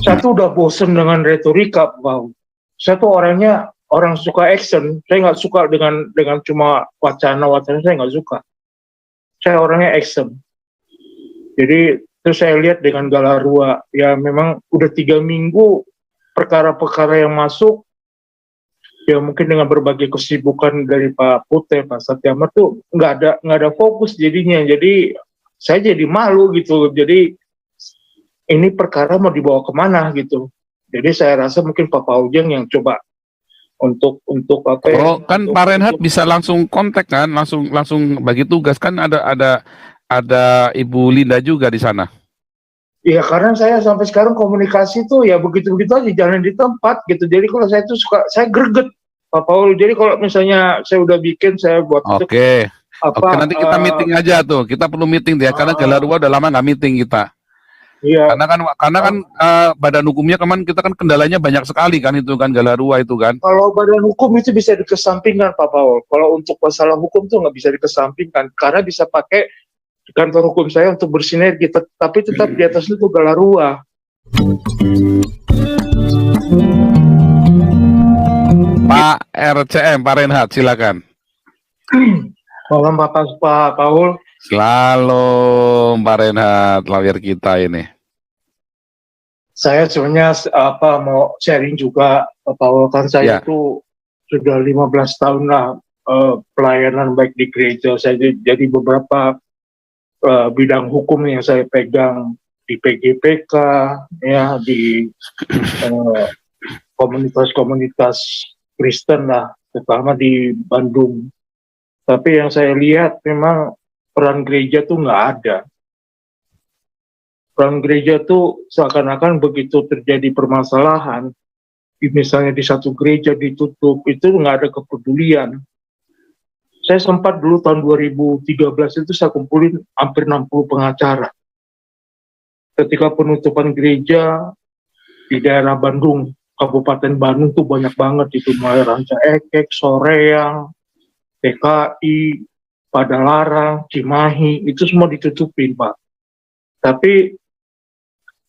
Saya tuh udah bosen dengan retorika, Bang. Saya tuh orangnya orang suka action. Saya nggak suka dengan cuma wacana-wacana, saya nggak suka. Saya orangnya action. Jadi terus saya lihat dengan Galarua, ya memang udah 3 minggu perkara-perkara yang masuk, ya mungkin dengan berbagai kesibukan dari Pak Pute, Pak Satyama tuh nggak ada fokus jadinya. Jadi saya jadi malu gitu. Jadi ini perkara mau dibawa kemana gitu. Jadi saya rasa mungkin Pak Paujang yang coba untuk apa ya? Oh, kan Pak Renhat bisa langsung kontak kan, langsung bagi tugas kan, ada Ibu Linda juga di sana. Iya, karena saya sampai sekarang komunikasi tuh ya begitu-begitu aja, jalan di tempat gitu. Jadi kalau saya tuh suka, saya greget Pak Paul. Jadi kalau misalnya saya udah bikin, saya buat Oke, nanti kita meeting aja tuh. Kita perlu meeting ya, karena Galarua udah lama nggak meeting kita. Iya. Karena kan badan hukumnya kemarin kita kan kendalanya banyak sekali kan, itu kan Galarua itu kan. Kalau badan hukum itu bisa dikesampingkan Pak Paul. Kalau untuk masalah hukum tuh nggak bisa dikesampingkan, karena bisa pakai kantor hukum saya untuk bersinergi, tapi tetap di atas itu Galarua. Pak RCM, Pak Renhat, silakan. Malam Pak Paul. Selalu Pak Renhat, lawyer kita ini. Saya sebenarnya mau sharing juga Pak Paul, kan saya itu sudah 15 tahun lah pelayanan baik di gereja. Saya jadi beberapa bidang hukum yang saya pegang di PGPK, ya di komunitas-komunitas Kristen lah, terutama di Bandung. Tapi yang saya lihat memang peran gereja tuh nggak ada. Peran gereja tuh seakan-akan begitu terjadi permasalahan, misalnya di satu gereja ditutup, itu nggak ada kepedulian. Saya sempat dulu tahun 2013 itu saya kumpulin hampir 60 pengacara. Ketika penutupan gereja di daerah Bandung, Kabupaten Bandung tuh banyak banget itu, mulai Ranca Ekek, Soreang, TKI, Padalarang, Cimahi, itu semua ditutupin, Pak. Tapi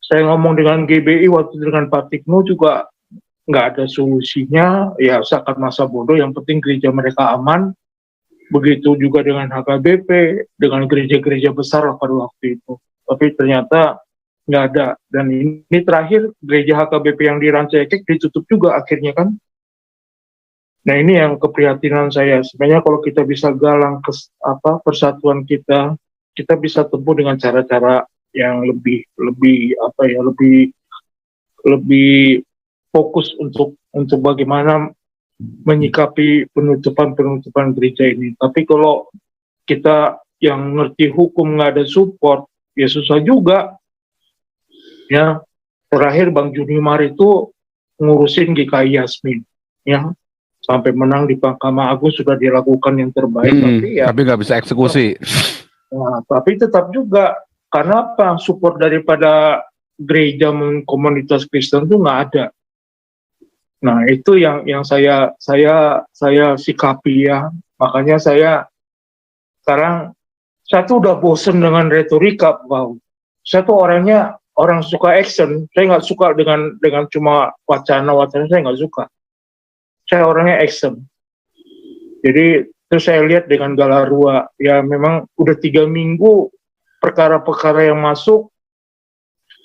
saya ngomong dengan GBI waktu dengan Pak Tikno juga nggak ada solusinya, ya zakat masa bodoh, yang penting gereja mereka aman. Begitu juga dengan HKBP, dengan gereja-gereja besar lah pada waktu itu. Tapi ternyata nggak ada. Dan ini terakhir gereja HKBP yang di Ranca Ekek ditutup juga akhirnya kan. Nah ini yang keprihatinan saya. Sebenarnya kalau kita bisa galang persatuan kita bisa tempuh dengan cara-cara yang lebih fokus untuk bagaimana menyikapi penutupan gereja ini. Tapi kalau kita yang ngerti hukum nggak ada support, ya susah juga. Ya, terakhir Bang Junimar itu ngurusin GKI Yasmin, ya, sampai menang di Mahkamah Agung sudah dilakukan yang terbaik, tapi nggak bisa eksekusi. Nah, tapi tetap juga karena apa? Support daripada gereja komunitas Kristen itu nggak ada. Nah itu yang saya sikapi ya. Makanya saya sekarang tuh udah bosen dengan retorika, Bang. Saya tuh orangnya orang suka action. Saya nggak suka dengan cuma wacana-wacana, saya nggak suka. Saya orangnya action. Jadi terus saya lihat dengan Galarua, ya memang udah 3 minggu perkara-perkara yang masuk,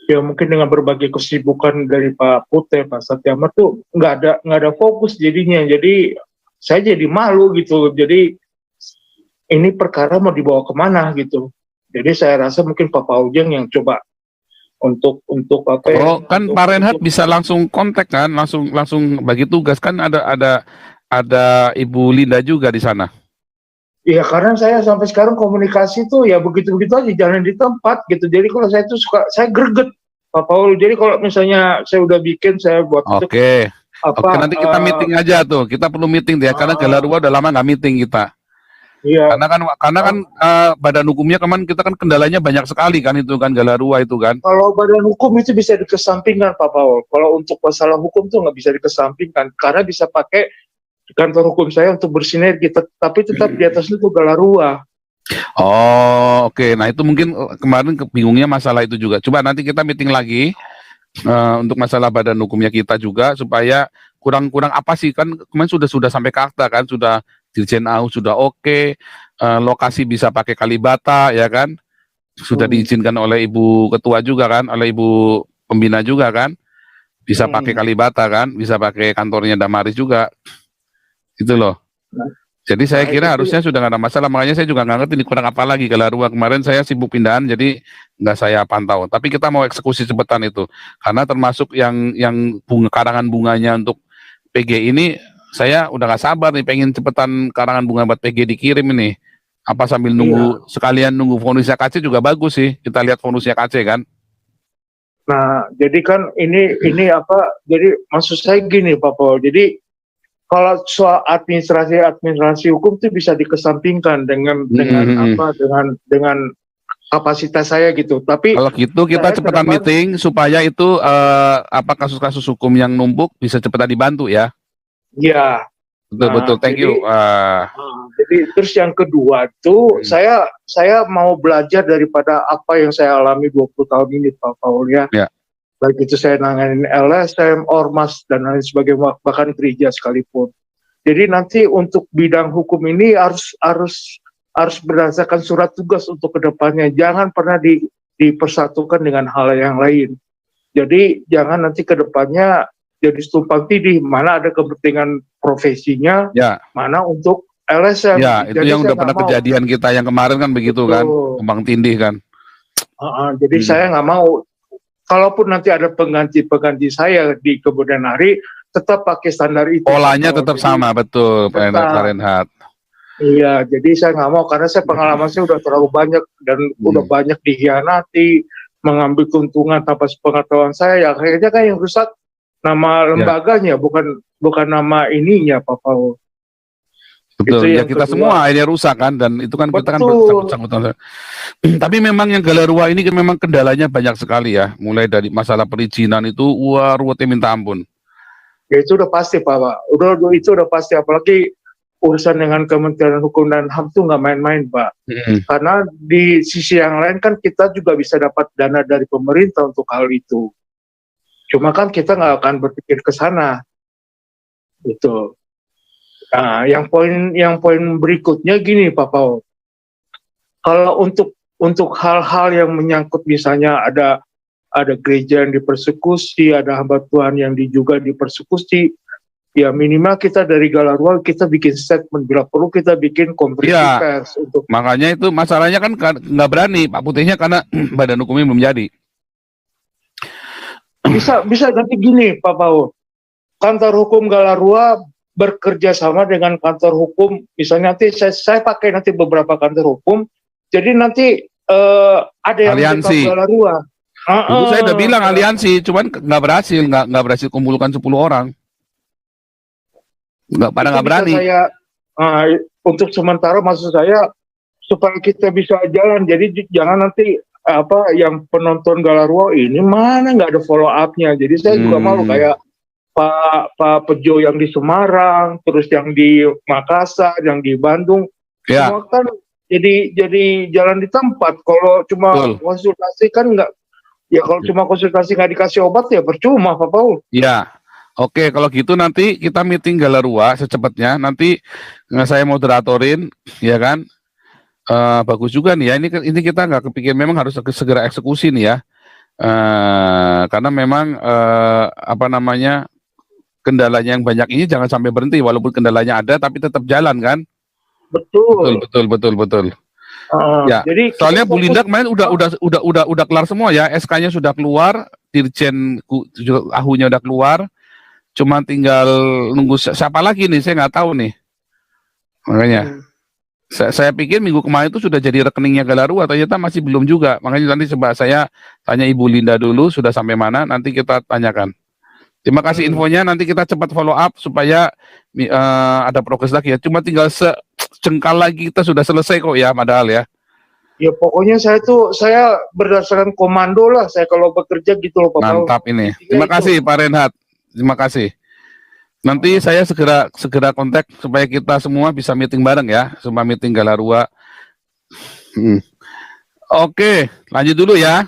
ya mungkin dengan berbagai kesibukan dari Pak Pute, Pak Satyama tuh nggak ada fokus jadinya. Jadi saya jadi malu gitu. Jadi ini perkara mau dibawa kemana gitu. Jadi saya rasa mungkin Pak Paujang yang coba untuk apa ya? Oh, kan Pak Renhat bisa langsung kontak kan, langsung bagi tugas kan, ada Ibu Linda juga di sana. Iya, karena saya sampai sekarang komunikasi tuh ya begitu-begitu aja, jalan di tempat gitu. Jadi kalau saya tuh suka, saya greget Pak Paul. Jadi kalau misalnya saya udah bikin, saya buat Oke, nanti kita meeting aja tuh. Kita perlu meeting ya, karena Galarua udah lama nggak meeting kita. Iya. Karena kan badan hukumnya kemarin kita kan kendalanya banyak sekali kan, itu kan Galarua itu kan. Kalau badan hukum itu bisa dikesampingkan Pak Paul. Kalau untuk masalah hukum tuh nggak bisa dikesampingkan, karena bisa pakai kantor hukum saya untuk bersinergi, tapi tetap di atas itu Galarua. Oh, oke. Nah itu mungkin kemarin bingungnya masalah itu juga. Coba nanti kita meeting lagi. untuk masalah badan hukumnya kita juga supaya kurang-kurang apa sih kan kemarin sudah sampai ke akta kan, sudah Dirjen AU sudah oke, lokasi bisa pakai Kalibata ya kan, sudah diizinkan oleh Ibu Ketua juga kan, oleh Ibu Pembina juga kan, bisa pakai Kalibata kan, bisa pakai kantornya Damaris juga, gitu loh. Jadi saya kira harusnya sudah nggak ada masalah, makanya saya juga nggak ngerti ini kurang apa lagi Galarua. Kemarin saya sibuk pindahan, jadi nggak saya pantau. Tapi kita mau eksekusi cepetan itu, karena termasuk yang karangan bunganya untuk PG ini, saya udah nggak sabar nih, pengen cepetan karangan bunga buat PG dikirim ini. Apa sambil nunggu, sekalian nunggu vonisnya KC juga bagus sih, kita lihat vonisnya KC kan. Nah, jadi kan ini apa? Jadi maksud saya gini, Pak Paul. Jadi kalau soal administrasi hukum itu bisa dikesampingkan dengan apa? Dengan kapasitas saya gitu. Tapi kalau gitu kita cepetan meeting supaya itu apa kasus-kasus hukum yang numpuk bisa cepetan dibantu ya. Iya. Betul, thank you. Jadi terus yang kedua tuh saya mau belajar daripada apa yang saya alami 20 tahun ini, Pak Paul ya. Baik itu saya nanganin LSM, Ormas dan lain sebagainya, bahkan gereja sekalipun. Jadi nanti untuk bidang hukum ini harus berdasarkan surat tugas untuk kedepannya. Jangan pernah dipersatukan dengan hal yang lain. Jadi jangan nanti kedepannya jadi tumpang tindih, mana ada kepentingan profesinya, mana untuk LSM. Ya, itu yang udah pernah kejadian kita yang kemarin kan begitu kan, tumpang tindih kan. Jadi saya nggak mau, kalaupun nanti ada pengganti saya di kemudian hari, tetap pakai standar itu. Polanya tetap sama, betul, Pak Reinhardt. Iya, jadi saya nggak mau, karena saya pengalaman saya udah terlalu banyak, dan udah banyak dihianati, mengambil keuntungan tanpa sepengetahuan saya, akhirnya kan yang rusak nama lembaganya, bukan nama ininya, Pak Paul. Betul, ya kita semua akhirnya rusak kan, dan itu kan kita kan bersangkutan. Tapi memang yang Galarua ini kan memang kendalanya banyak sekali ya, mulai dari masalah perizinan itu, ruwetnya minta ampun. Ya itu udah pasti Pak, itu udah pasti, apalagi urusan dengan Kementerian Hukum dan HAM itu nggak main-main Pak. Karena di sisi yang lain kan kita juga bisa dapat dana dari pemerintah untuk hal itu. Cuma kan kita nggak akan berpikir ke sana, gitu. Nah, yang poin berikutnya gini Pak Paul, kalau untuk hal-hal yang menyangkut misalnya ada gereja yang dipersekusi, ada hamba Tuhan yang juga dipersekusi, ya minimal kita dari Galarua kita bikin statement, bila perlu kita bikin konferensi pers. Makanya itu masalahnya kan nggak berani Pak Putihnya karena badan hukumnya belum jadi. Bisa nanti gini Pak Paul, kantor hukum Galarua bekerja sama dengan kantor hukum, misalnya nanti saya pakai nanti beberapa kantor hukum, jadi nanti ada yang aliansi Galarua. Dulu saya udah bilang aliansi, cuman nggak berhasil kumpulkan 10 orang, nggak berani. Untuk sementara maksud saya supaya kita bisa jalan, jadi jangan nanti yang penonton Galarua ini mana nggak ada follow up-nya, jadi saya juga malu kayak Pak Pejo yang di Semarang, terus yang di Makassar, yang di Bandung, semua kan jadi jalan di tempat. Kalau cuma konsultasi kan nggak, ya kalau cuma konsultasi nggak dikasih obat ya percuma Pak Paul. Ya, oke, kalau gitu nanti kita meeting Galarua secepatnya. Nanti saya moderatorin, ya kan? Bagus juga nih ya. Ini kita nggak kepikir, memang harus segera eksekusi nih ya. Karena memang kendalanya yang banyak ini jangan sampai berhenti, walaupun kendalanya ada tapi tetap jalan kan. Betul. Ya, jadi soalnya Bu Linda kemarin udah kelar semua ya, SK-nya sudah keluar, Dirjen AHU-nya udah keluar, cuma tinggal nunggu siapa lagi nih, saya nggak tahu nih. Makanya saya pikir minggu kemarin itu sudah jadi rekeningnya Galarua, ternyata masih belum juga. Makanya nanti coba saya tanya Ibu Linda dulu sudah sampai mana, nanti kita tanyakan. Terima kasih infonya, nanti kita cepat follow up supaya ada progres lagi ya. Cuma tinggal sejengkal lagi kita sudah selesai kok ya, padahal ya. Ya pokoknya saya berdasarkan komando lah, saya kalau bekerja gitu loh Pak. Mantap ini. Terima kasih Pak Reinhardt. Terima kasih. Nanti saya segera kontak supaya kita semua bisa meeting bareng ya, semua meeting Galarua. Oke, lanjut dulu ya.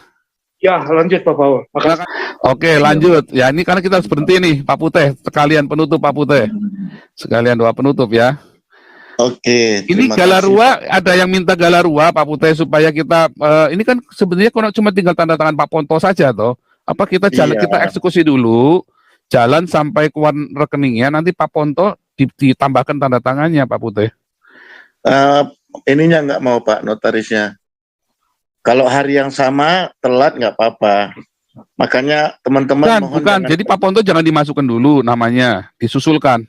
Ya, lanjut Pak Paul. Makasih. Oke, lanjut. Ya, ini karena kita harus berhenti nih, Pak Putih. Sekalian penutup, Pak Putih. Sekalian doa penutup ya. Oke, Ini terima Galarua, kasih. ada yang minta Galarua, Pak Putih, supaya kita, ini kan sebenarnya kalau cuma tinggal tanda tangan Pak Ponto saja, toh. Apa kita jalan, Iya, kita eksekusi dulu, jalan sampai keluar rekeningnya, nanti Pak Ponto ditambahkan tanda tangannya, Pak Putih. ininya nggak mau Pak, notarisnya. Kalau hari yang sama telat nggak apa-apa. Makanya teman-teman mohon Bukan. jangan. Jadi Pak Ponto jangan dimasukkan dulu namanya, disusulkan.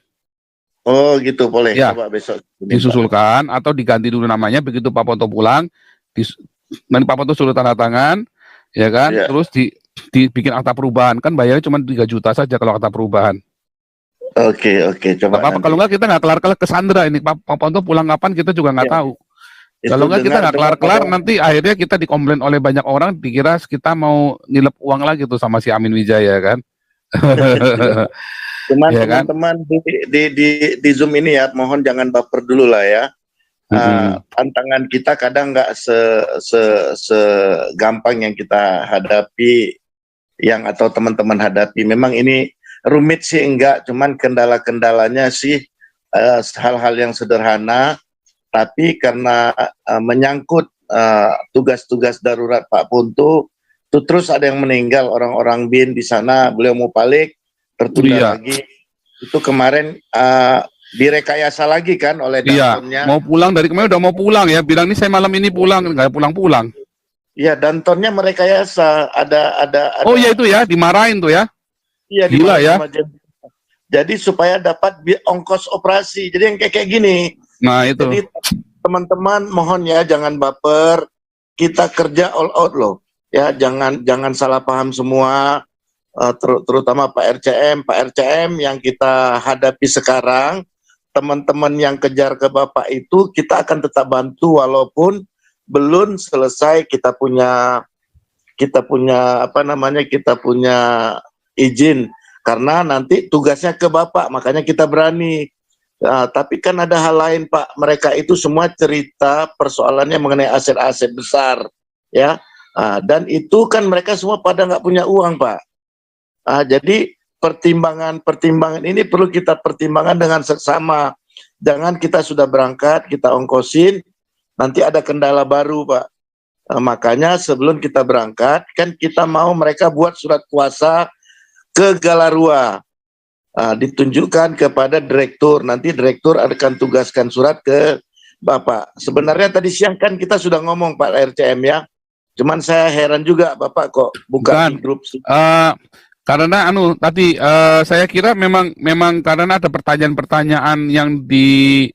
Oh gitu, boleh. Ya, Coba besok. disusulkan atau diganti dulu namanya, begitu Pak Ponto pulang, nanti Pak Ponto suruh tanda tangan, ya kan? Ya. Terus dibikin akta perubahan, kan bayarnya cuma 3 juta saja kalau akta perubahan. Oke, coba Apa, kalau nggak kita nggak kelar-kelar ke Sandra ini, Pak Ponto pulang kapan kita juga nggak tahu. Kalau nggak kita nggak kelar-kelar, nanti akhirnya kita dikomplain oleh banyak orang, dikira kita mau nilep uang lagi tuh sama si Amin Wijaya kan. Cuman ya kan? teman-teman di Zoom ini ya, mohon jangan baper dulu lah ya. Tantangan kita kadang nggak segampang yang kita hadapi, yang atau teman-teman hadapi. Memang ini rumit sih enggak, cuman kendala-kendalanya sih hal-hal yang sederhana. Tapi karena menyangkut tugas-tugas darurat Pak Ponto, itu terus ada yang meninggal, orang-orang BIN di sana, beliau mau balik, tertunda lagi. Itu kemarin direkayasa lagi kan oleh Dantonnya. Mau pulang dari kemarin udah mau pulang ya, bilang nih saya malam ini pulang, nggak pulang-pulang. Iya, Dantonnya merekayasa, ada. Oh iya itu ya, dimarahin tuh ya. Iya, gila ya. Jadi supaya dapat ongkos operasi, jadi yang kayak gini. Nah itu. Jadi teman-teman mohon ya jangan baper, kita kerja all out loh, ya jangan salah paham semua, terutama Pak RCM yang kita hadapi sekarang, teman-teman yang kejar ke Bapak itu kita akan tetap bantu walaupun belum selesai kita punya izin karena nanti tugasnya ke Bapak, makanya kita berani. Tapi kan ada hal lain Pak, mereka itu semua cerita persoalannya mengenai aset-aset besar ya, dan itu kan mereka semua pada nggak punya uang Pak. Jadi pertimbangan ini perlu kita pertimbangkan dengan seksama, jangan kita sudah berangkat kita ongkosin nanti ada kendala baru Pak. Makanya sebelum kita berangkat kan kita mau mereka buat surat kuasa ke Galarua. Ditunjukkan kepada direktur, nanti direktur akan tugaskan surat ke Bapak. Sebenarnya tadi siang kan kita sudah ngomong Pak RCM ya, cuman saya heran juga Bapak kok bukan di grup. Karena tadi saya kira memang karena ada pertanyaan-pertanyaan yang di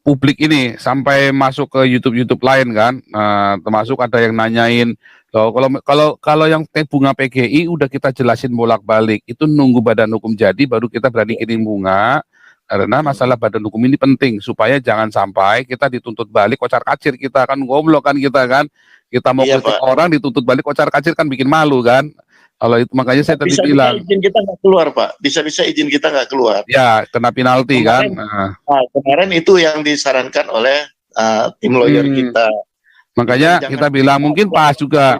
publik ini sampai masuk ke YouTube lain kan, termasuk ada yang nanyain. Kalau yang bunga PGI udah kita jelasin bolak-balik, itu nunggu badan hukum jadi baru kita berani kirim bunga, karena masalah badan hukum ini penting supaya jangan sampai kita dituntut balik kocar-kacir, kita kan goblok kan, kita mau kritik orang dituntut balik kocar-kacir kan bikin malu kan. Kalau itu makanya saya tadi bilang izin kita nggak keluar Pak, bisa-bisa izin kita nggak keluar. Ya kena penalti kan. Kemarin itu yang disarankan oleh tim lawyer kita. Makanya kita bilang mungkin pas juga.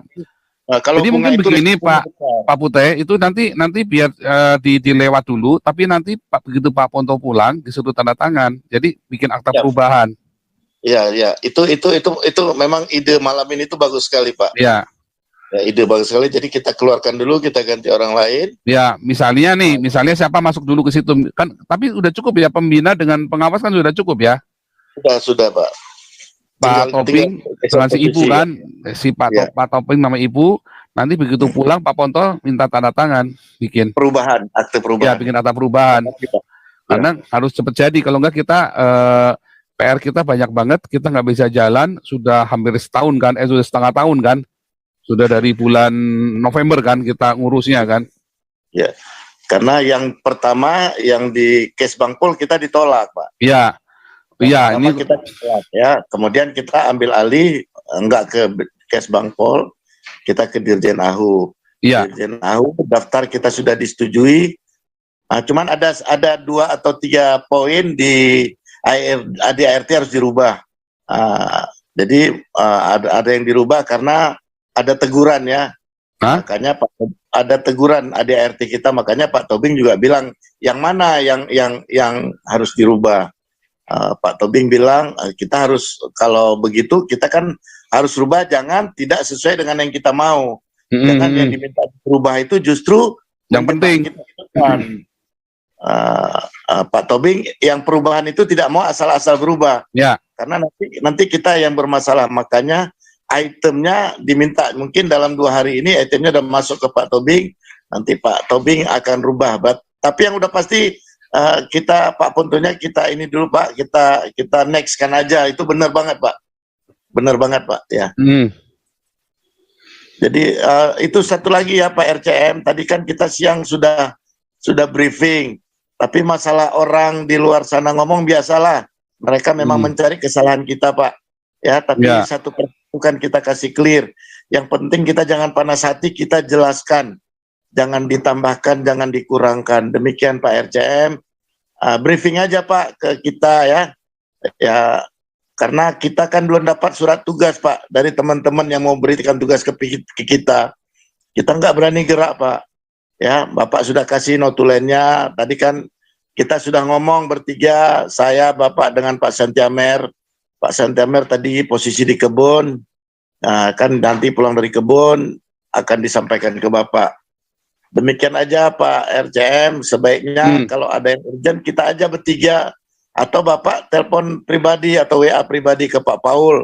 Jadi mungkin begini Pak Putih, itu nanti biar dilewat dulu, tapi nanti begitu Pak Ponto pulang disuruh tanda tangan, jadi bikin akta perubahan. Iya, itu memang ide malam ini itu bagus sekali Pak. Iya. Ya, ide bagus sekali. Jadi kita keluarkan dulu, kita ganti orang lain. Ya, misalnya siapa masuk dulu ke situ kan, tapi udah cukup ya, pembina dengan pengawas kan sudah cukup ya. Sudah Pak. Pak Toping dengan si Ibu kan, si Pak Toping nama Ibu, nanti begitu pulang Pak Ponto minta tanda tangan, bikin perubahan, akte perubahan. Ya, bikin akta perubahan. Karena harus cepat jadi, kalau enggak kita PR kita banyak banget, kita nggak bisa jalan, sudah hampir setahun kan, sudah setengah tahun kan, sudah dari bulan November kan kita ngurusnya kan. Ya, karena yang pertama yang di case Bangpol kita ditolak Pak. Iya. Iya, ini kita ya, kemudian kita ambil alih enggak ke Kes Bangpol, kita ke Dirjen AHU. Iya. Dirjen AHU daftar kita sudah disetujui. Cuman ada 2 atau 3 poin di ADART harus dirubah. Jadi ada yang dirubah karena ada teguran ya. Makanya ada teguran ADART kita, makanya Pak Tobing juga bilang yang mana yang harus dirubah. Pak Tobing bilang kita harus, kalau begitu kita kan harus rubah, jangan tidak sesuai dengan yang kita mau. Jangan yang diminta berubah itu justru yang penting. Pak Tobing, yang perubahan itu tidak mau asal-asal berubah. Ya. Karena nanti kita yang bermasalah. Makanya itemnya diminta, mungkin dalam 2 hari ini itemnya udah masuk ke Pak Tobing. Nanti Pak Tobing akan rubah. Tapi yang udah pasti kita, Pak Pontonya, kita ini dulu Pak, kita next kan aja. Itu benar banget Pak. Benar banget Pak ya. Jadi itu satu lagi ya Pak RCM, tadi kan kita siang sudah briefing, tapi masalah orang di luar sana ngomong biasalah, mereka memang mencari kesalahan kita Pak, ya, tapi satu persatu kan kita kasih clear, yang penting kita jangan panas hati, kita jelaskan, jangan ditambahkan, jangan dikurangkan, demikian Pak RCM, briefing aja Pak ke kita ya, karena kita kan belum dapat surat tugas Pak dari teman-teman yang mau berikan tugas ke kita. Kita nggak berani gerak Pak. Ya, Bapak sudah kasih notulennya. Tadi kan kita sudah ngomong bertiga, saya, Bapak dengan Pak Santiamer. Pak Santiamer tadi posisi di kebun. Nah, kan nanti pulang dari kebun akan disampaikan ke Bapak. Demikian aja Pak RCM, sebaiknya kalau ada yang urgent kita aja bertiga. Atau Bapak telepon pribadi atau WA pribadi ke Pak Paul,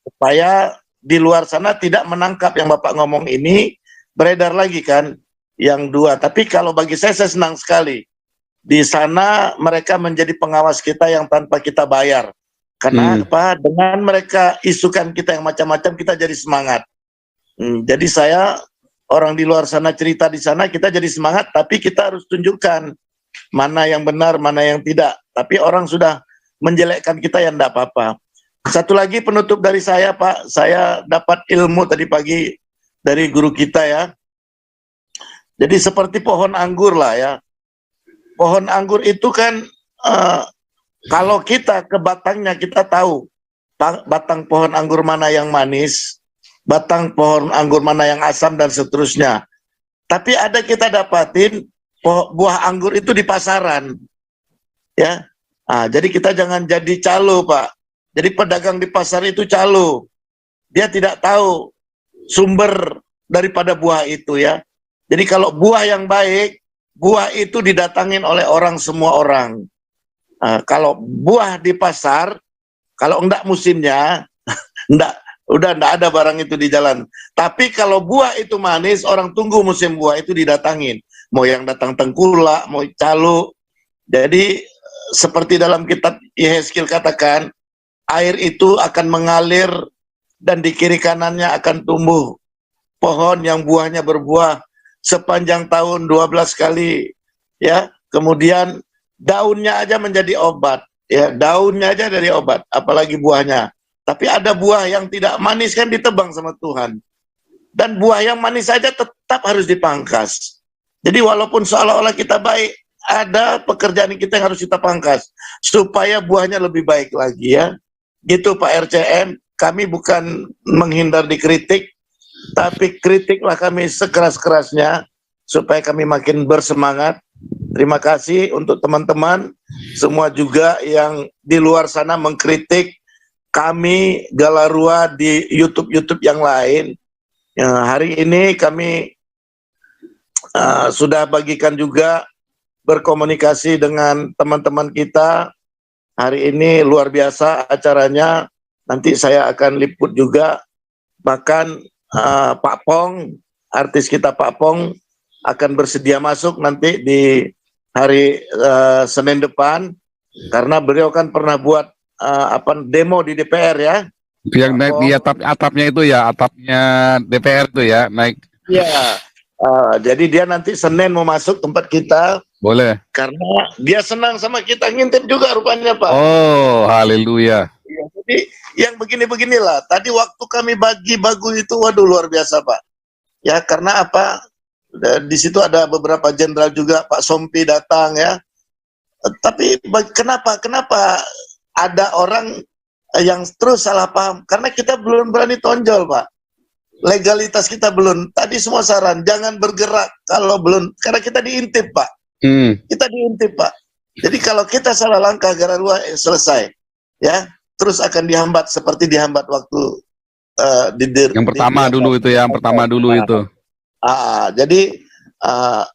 supaya di luar sana tidak menangkap yang Bapak ngomong ini beredar lagi kan yang 2. Tapi kalau bagi saya senang sekali di sana mereka menjadi pengawas kita yang tanpa kita bayar, karena apa, dengan mereka isukan kita yang macam-macam kita jadi semangat. Jadi saya, orang di luar sana cerita di sana, kita jadi semangat, tapi kita harus tunjukkan mana yang benar, mana yang tidak. Tapi orang sudah menjelekkan kita, yang tidak apa-apa. Satu lagi penutup dari saya Pak, saya dapat ilmu tadi pagi dari guru kita ya. Jadi seperti pohon anggur lah ya. Pohon anggur itu kan kalau kita ke batangnya kita tahu batang pohon anggur mana yang manis, batang pohon anggur mana yang asam dan seterusnya. Tapi ada kita dapatin buah anggur itu di pasaran, ya. Jadi kita jangan jadi calo Pak. Jadi pedagang di pasar itu calo. Dia tidak tahu sumber daripada buah itu ya. Jadi kalau buah yang baik, buah itu didatangin oleh orang, semua orang. Kalau buah di pasar, kalau enggak musimnya, udah enggak ada barang itu di jalan. Tapi kalau buah itu manis, orang tunggu musim buah itu didatangin. Mau yang datang tengkulak, mau calo. Jadi seperti dalam kitab Yehezkiel katakan, air itu akan mengalir dan di kiri kanannya akan tumbuh pohon yang buahnya berbuah sepanjang tahun 12 kali, ya. Kemudian daunnya aja menjadi obat, ya, daunnya aja dari obat, apalagi buahnya. Tapi ada buah yang tidak manis kan ditebang sama Tuhan. Dan buah yang manis saja tetap harus dipangkas. Jadi walaupun seolah-olah kita baik, ada pekerjaan kita yang harus kita pangkas supaya buahnya lebih baik lagi ya. Gitu Pak RCM, kami bukan menghindar dikritik, tapi kritiklah kami sekeras-kerasnya supaya kami makin bersemangat. Terima kasih untuk teman-teman semua juga yang di luar sana mengkritik kami Galarua di YouTube yang lain. Hari ini kami sudah bagikan juga berkomunikasi dengan teman-teman kita. Hari ini luar biasa acaranya, nanti saya akan liput juga. Bahkan Pak Pong, artis kita Pak Pong akan bersedia masuk nanti di hari Senin depan, karena beliau kan pernah buat demo di DPR ya. Yang naik di atapnya itu ya, atapnya DPR itu ya, naik. Iya. Jadi dia nanti Senin mau masuk tempat kita. Boleh. Karena dia senang sama kita, ngintip juga rupanya Pak. Oh, haleluya. Ya, jadi yang begini-beginilah. Tadi waktu kami bagi bagu itu, waduh luar biasa Pak. Ya karena apa? Di situ ada beberapa jenderal juga, Pak Sompi datang ya. Tapi kenapa ada orang yang terus salah paham? Karena kita belum berani tonjol Pak. legalitas kita belum. Tadi semua saran, jangan bergerak kalau belum, karena kita diintip Pak. Kita diintip Pak. Jadi kalau kita salah langkah Gararua selesai, ya, terus akan dihambat seperti dihambat waktu yang pertama dulu itu ya, yang pertama dulu itu. Jadi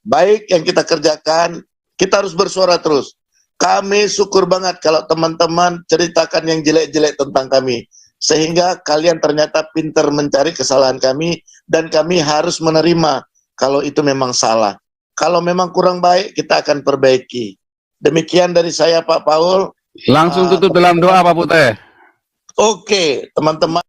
baik yang kita kerjakan, kita harus bersuara terus. Kami syukur banget kalau teman-teman ceritakan yang jelek-jelek tentang kami, sehingga kalian ternyata pintar mencari kesalahan kami, dan kami harus menerima kalau itu memang salah. Kalau memang kurang baik, kita akan perbaiki. Demikian dari saya Pak Paul. Langsung tutup dalam doa Pak Putih. Oke, teman-teman.